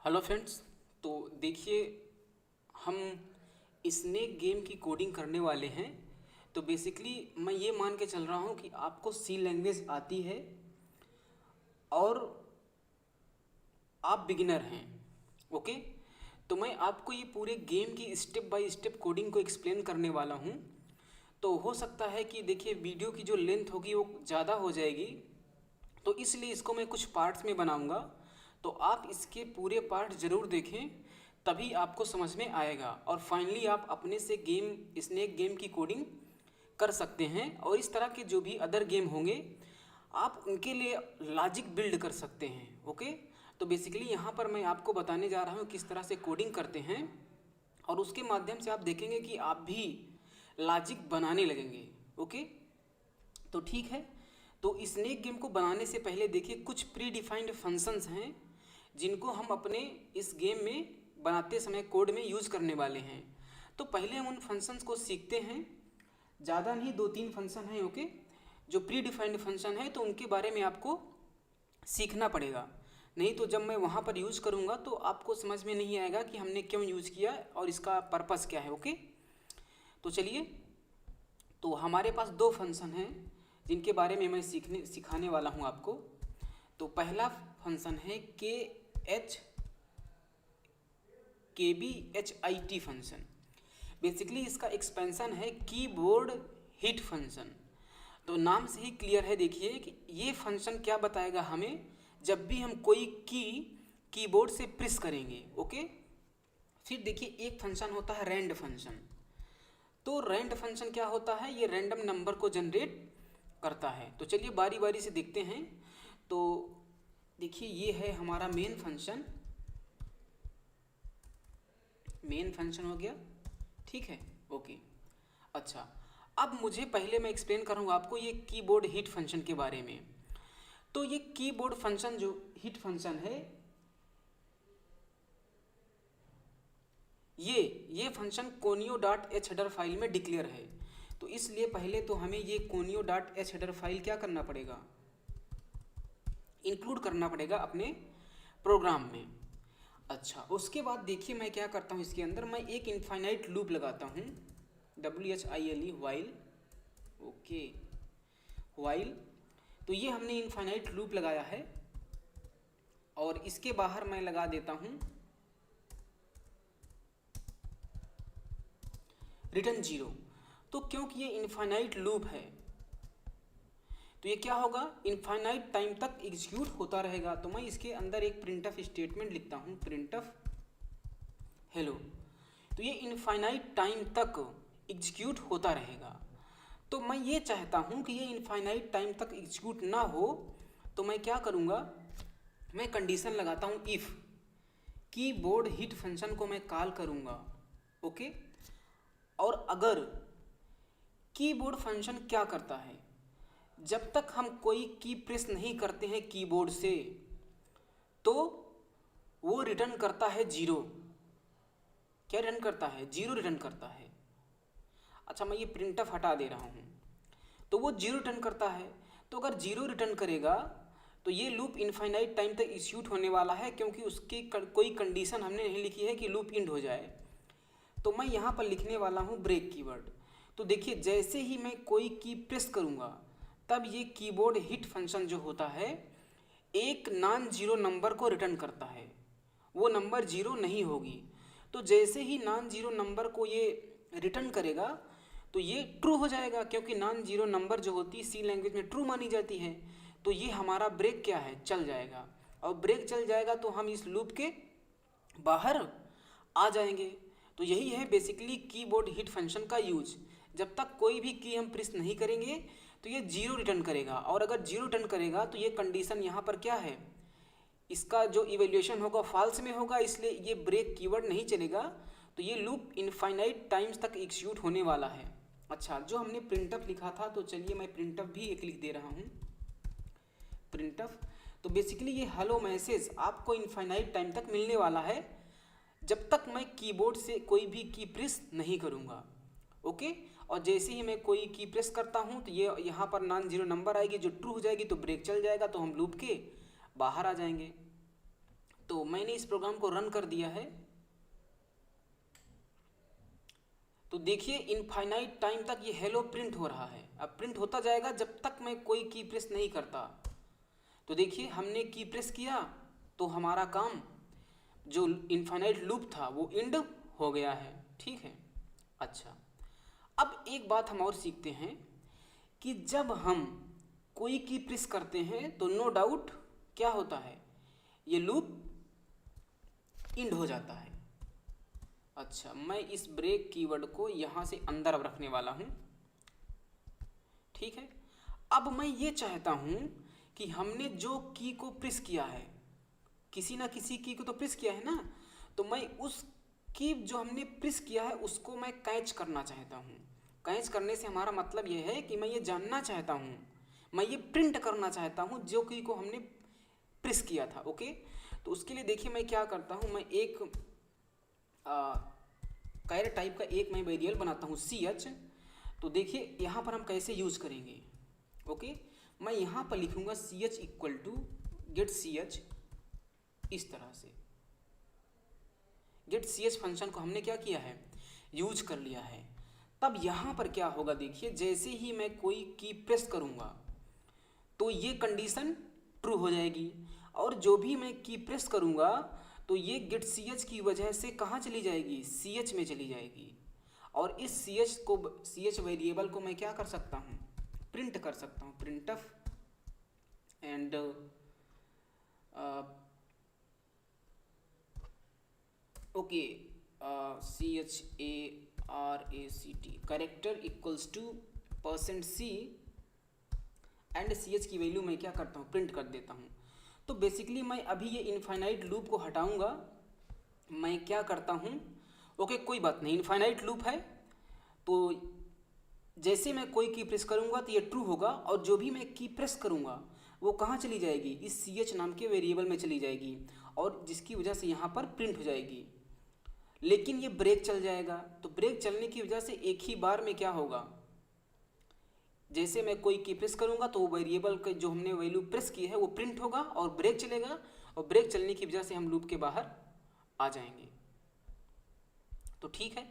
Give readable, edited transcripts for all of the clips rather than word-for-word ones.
Hello friends. तो देखिए, हम स्नेक गेम की कोडिंग करने वाले हैं। तो बेसिकली मैं ये मान के चल रहा हूँ कि आपको सी लैंग्वेज आती है और आप बिगिनर हैं। ओके, तो मैं आपको ये पूरे गेम की स्टेप बाय स्टेप कोडिंग को एक्सप्लेन करने वाला हूँ। तो हो सकता है कि देखिए वीडियो की जो लेंथ होगी वो ज़्यादा हो जाएगी, तो इसलिए इसको मैं कुछ पार्ट्स में बनाऊंगा। तो आप इसके पूरे पार्ट ज़रूर देखें, तभी आपको समझ में आएगा और फाइनली आप अपने से गेम स्नेक गेम की कोडिंग कर सकते हैं। और इस तरह के जो भी अदर गेम होंगे आप उनके लिए लॉजिक बिल्ड कर सकते हैं। ओके, तो बेसिकली यहाँ पर मैं आपको बताने जा रहा हूँ किस तरह से कोडिंग करते हैं और उसके माध्यम से आप देखेंगे कि आप भी लॉजिक बनाने लगेंगे। ओके, तो ठीक है। तो स्नेक गेम को बनाने से पहले देखिए कुछ प्री डिफाइंड फंक्शंस हैं जिनको हम अपने इस गेम में बनाते समय कोड में यूज़ करने वाले हैं। तो पहले हम उन फंक्शंस को सीखते हैं। ज़्यादा नहीं, 2-3 फंक्शन हैं। ओके, जो प्री डिफाइंड फंक्शन है तो उनके बारे में आपको सीखना पड़ेगा, नहीं तो जब मैं वहाँ पर यूज़ करूँगा तो आपको समझ में नहीं आएगा कि हमने क्यों यूज़ किया और इसका पर्पस क्या है। ओके, तो चलिए, तो हमारे पास दो फंक्शन हैं जिनके बारे में मैं सिखाने वाला हूँ आपको। तो पहला फंक्शन है KBHIT फंक्शन। बेसिकली इसका एक्सपेंशन है कीबोर्ड हिट फंक्शन। तो नाम से ही क्लियर है, देखिए कि ये फंक्शन क्या बताएगा हमें जब भी हम कोई कीबोर्ड से प्रेस करेंगे। ओके, फिर देखिए एक फंक्शन होता है रैंड फंक्शन। तो रैंड फंक्शन क्या होता है, ये रैंडम नंबर को जनरेट करता है। तो चलिए बारी बारी से देखते हैं। तो देखिए ये है हमारा मेन फंक्शन हो गया, ठीक है। ओके, अच्छा, अब मुझे पहले मैं एक्सप्लेन करूँगा आपको ये कीबोर्ड हिट फंक्शन के बारे में। तो ये कीबोर्ड फंक्शन जो हिट फंक्शन है, ये function conio dot H header file में डिक्लेयर है। तो इसलिए पहले तो हमें ये conio dot H header file क्या करना पड़ेगा, इंक्लूड करना पड़ेगा अपने प्रोग्राम में। अच्छा, उसके बाद देखिए मैं क्या करता हूँ, इसके अंदर मैं एक इनफाइनाइट लूप लगाता हूँ, WHILE वाइल। Okay, while. तो ये हमने इनफाइनाइट लूप लगाया है और इसके बाहर मैं लगा देता हूँ रिटर्न 0। तो क्योंकि ये इनफाइनाइट लूप है तो ये क्या होगा, इनफाइनाइट टाइम तक एग्जीक्यूट होता रहेगा। तो मैं इसके अंदर एक प्रिंटफ स्टेटमेंट लिखता हूँ, प्रिंटफ हेलो। तो ये इनफाइनाइट टाइम तक एग्जीक्यूट होता रहेगा। तो मैं ये चाहता हूँ कि ये इनफाइनाइट टाइम तक एग्जीक्यूट ना हो, तो मैं क्या करूँगा, मैं कंडीशन लगाता हूँ इफ़ कीबोर्ड हिट फंक्शन को मैं कॉल करूँगा। ओके, और अगर कीबोर्ड फंक्शन क्या करता है, जब तक हम कोई की प्रेस नहीं करते हैं कीबोर्ड से तो वो रिटर्न करता है 0। क्या रिटर्न करता है, 0 रिटर्न करता है। अच्छा, मैं ये प्रिंटफ हटा दे रहा हूँ, तो वो 0 रिटर्न करता है। तो अगर 0 रिटर्न करेगा तो ये लूप इनफाइनाइट टाइम तक एग्जीक्यूट होने वाला है, क्योंकि उसकी कोई कंडीशन हमने नहीं लिखी है कि लूप इंड हो जाए। तो मैं यहाँ पर लिखने वाला हूँ ब्रेक कीवर्ड। तो देखिए जैसे ही मैं कोई की प्रेस करूँगा तब ये कीबोर्ड हिट फंक्शन जो होता है एक नॉन जीरो नंबर को रिटर्न करता है, वो नंबर 0 नहीं होगी। तो जैसे ही नॉन जीरो नंबर को ये रिटर्न करेगा तो ये ट्रू हो जाएगा, क्योंकि नॉन जीरो नंबर जो होती है सी लैंग्वेज में ट्रू मानी जाती है। तो ये हमारा ब्रेक क्या है, चल जाएगा। और ब्रेक चल जाएगा तो हम इस लूप के बाहर आ जाएंगे। तो यही है बेसिकली कीबोर्ड हिट फंक्शन का यूज। जब तक कोई भी की हम प्रेस नहीं करेंगे तो ये 0 रिटर्न करेगा, और अगर 0 रिटर्न करेगा तो ये कंडीशन यहाँ पर क्या है, इसका जो इवैल्यूएशन होगा फॉल्स में होगा, इसलिए ये ब्रेक कीवर्ड नहीं चलेगा। तो ये लूप इनफाइनाइट टाइम्स तक एग्जीक्यूट होने वाला है। अच्छा, जो हमने प्रिंटफ लिखा था, तो चलिए मैं प्रिंटफ भी एक लिख दे रहा हूँ, प्रिंटफ। तो बेसिकली ये हेलो मैसेज आपको इनफाइनाइट टाइम तक मिलने वाला है जब तक मैं कीबोर्ड से कोई भी की प्रेस नहीं करूँगा। ओके, और जैसे ही मैं कोई की प्रेस करता हूँ तो ये यहाँ पर नॉन जीरो नंबर आएगी जो ट्रू हो जाएगी, तो ब्रेक चल जाएगा, तो हम लूप के बाहर आ जाएंगे। तो मैंने इस प्रोग्राम को रन कर दिया है। तो देखिए इनफाइनाइट टाइम तक ये हेलो प्रिंट हो रहा है। अब प्रिंट होता जाएगा जब तक मैं कोई की प्रेस नहीं करता। तो देखिए हमने की प्रेस किया तो हमारा काम जो इनफाइनाइट लूप था वो एंड हो गया है। ठीक है। अच्छा, अब एक बात हम और सीखते हैं कि जब हम कोई की प्रेस करते हैं तो नो डाउट क्या होता है, ये लूप एंड हो जाता है। अच्छा, मैं इस ब्रेक कीवर्ड को यहाँ से अंदर अब रखने वाला हूँ। ठीक है। अब मैं ये चाहता हूँ कि हमने जो की को प्रेस किया है, किसी ना किसी की को तो प्रेस किया है ना, तो मैं उस की जो हमने प्रेस किया है उसको मैं कैच करना चाहता हूँ। कैच करने से हमारा मतलब ये है कि मैं ये जानना चाहता हूँ, मैं ये प्रिंट करना चाहता हूँ जो की को हमने प्रेस किया था। ओके, तो उसके लिए देखिए मैं क्या करता हूँ, मैं एक कैर टाइप का एक मैं वेरिएबल बनाता हूँ ch। तो देखिए यहाँ पर हम कैसे यूज करेंगे। ओके, मैं यहाँ पर लिखूँगा ch equal to get ch। इस तरह से गेट ch फंक्शन को हमने क्या किया है, यूज कर लिया है। तब यहाँ पर क्या होगा, देखिए जैसे ही मैं कोई की प्रेस करूँगा तो ये कंडीशन ट्रू हो जाएगी, और जो भी मैं की प्रेस करूँगा तो ये गेट ch की वजह से कहाँ चली जाएगी, ch में चली जाएगी। और इस ch वेरिएबल को मैं क्या कर सकता हूँ, प्रिंट कर सकता हूँ, printf and okay CHARACT character equals to %c and ch की वैल्यू मैं क्या करता हूँ, प्रिंट कर देता हूँ। तो बेसिकली मैं अभी ये इनफाइनाइट लूप को हटाऊंगा। मैं क्या करता हूँ, ओके कोई बात नहीं, इनफाइनाइट लूप है तो जैसे मैं कोई की प्रेस करूँगा तो ये ट्रू होगा, और जो भी मैं की प्रेस करूँगा वो कहाँ चली जाएगी, इस ch नाम के वेरिएबल में चली जाएगी, और जिसकी वजह से यहाँ पर प्रिंट हो जाएगी। लेकिन ये ब्रेक चल जाएगा, तो ब्रेक चलने की वजह से एक ही बार में क्या होगा, जैसे मैं कोई की प्रेस करूँगा तो वेरिएबल का जो हमने वैल्यू प्रेस की है वो प्रिंट होगा और ब्रेक चलेगा, और ब्रेक चलने की वजह से हम लूप के बाहर आ जाएंगे। तो ठीक है,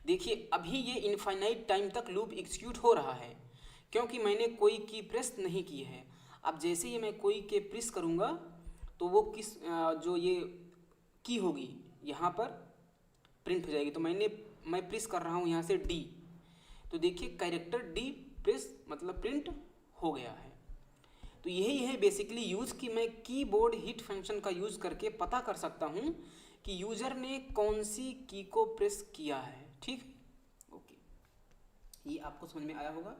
देखिए अभी ये इनफाइनाइट टाइम तक लूप एग्जीक्यूट हो रहा है क्योंकि मैंने कोई की प्रेस नहीं की है। अब जैसे ही मैं कोई के प्रेस करूँगा तो वो जो ये की होगी यहाँ पर प्रिंट हो जाएगी। तो मैं प्रेस कर रहा हूँ यहाँ से डी, तो देखिए कैरेक्टर डी प्रेस मतलब प्रिंट हो गया है। तो यही है बेसिकली यूज़ कि मैं कीबोर्ड हिट फंक्शन का यूज़ करके पता कर सकता हूँ कि यूज़र ने कौन सी की को प्रेस किया है। ठीक, ओके, ये आपको समझ में आया होगा।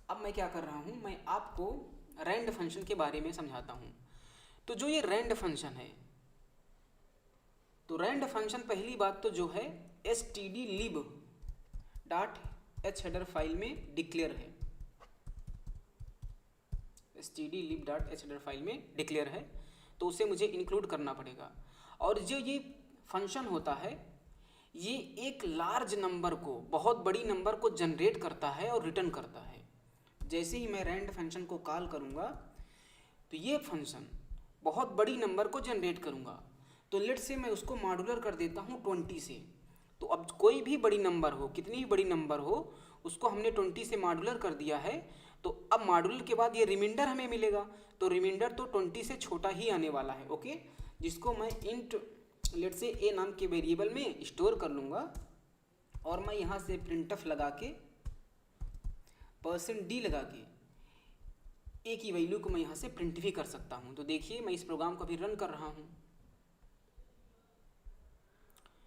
अब मैं क्या कर रहा हूँ, मैं आपको रैंड फंक्शन के बारे में समझाता हूँ। तो जो ये रैंड फंक्शन है, तो रैंड फंक्शन पहली बात तो जो है stdlib dot h header file में डिक्लेयर है, stdlib dot h header file में डिक्लेयर है, तो उसे मुझे इंक्लूड करना पड़ेगा। और जो ये फंक्शन होता है ये एक लार्ज नंबर को, बहुत बड़ी नंबर को जनरेट करता है और रिटर्न करता है। जैसे ही मैं रैंड फंक्शन को कॉल करूँगा तो ये फंक्शन बहुत बड़ी नंबर को जनरेट करूँगा। तो लेट से मैं उसको मॉड्यूलर कर देता हूँ 20 से। तो अब कोई भी बड़ी नंबर हो, कितनी भी बड़ी नंबर हो, उसको हमने 20 से मॉड्यूलर कर दिया है। तो अब मॉड्यूलर के बाद ये रिमाइंडर हमें मिलेगा, तो रिमाइंडर तो 20 से छोटा ही आने वाला है। ओके, जिसको मैं इंट लेट से ए नाम के वेरिएबल में स्टोर कर लूँगा, और मैं यहाँ से प्रिंटफ लगा के %d लगा के ए की वैल्यू को मैं यहाँ से प्रिंट भी कर सकता हूँ। तो देखिए मैं इस प्रोग्राम को अभी रन कर रहा हूँ,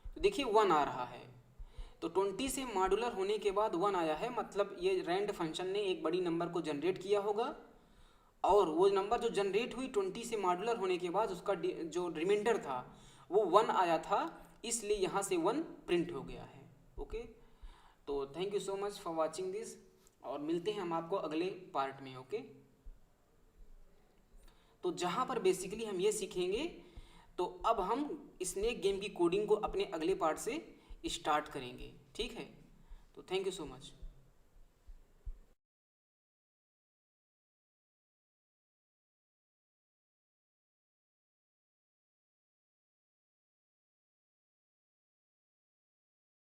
तो देखिए 1 आ रहा है। तो 20 से मॉड्यूलर होने के बाद 1 आया है, मतलब ये रैंड फंक्शन ने एक बड़ी नंबर को जनरेट किया होगा, और वो नंबर जो जनरेट हुई 20 से मॉड्यूलर होने के बाद उसका जो रिमाइंडर था वो 1 आया था, इसलिए यहाँ से 1 प्रिंट हो गया है। ओके, तो thank you so much for watching this, और मिलते हैं हम आपको अगले पार्ट में। ओके, तो जहाँ पर बेसिकली हम ये सीखेंगे, तो अब हम स्नेक गेम की कोडिंग को अपने अगले पार्ट से स्टार्ट करेंगे। ठीक है, तो थैंक यू सो मच।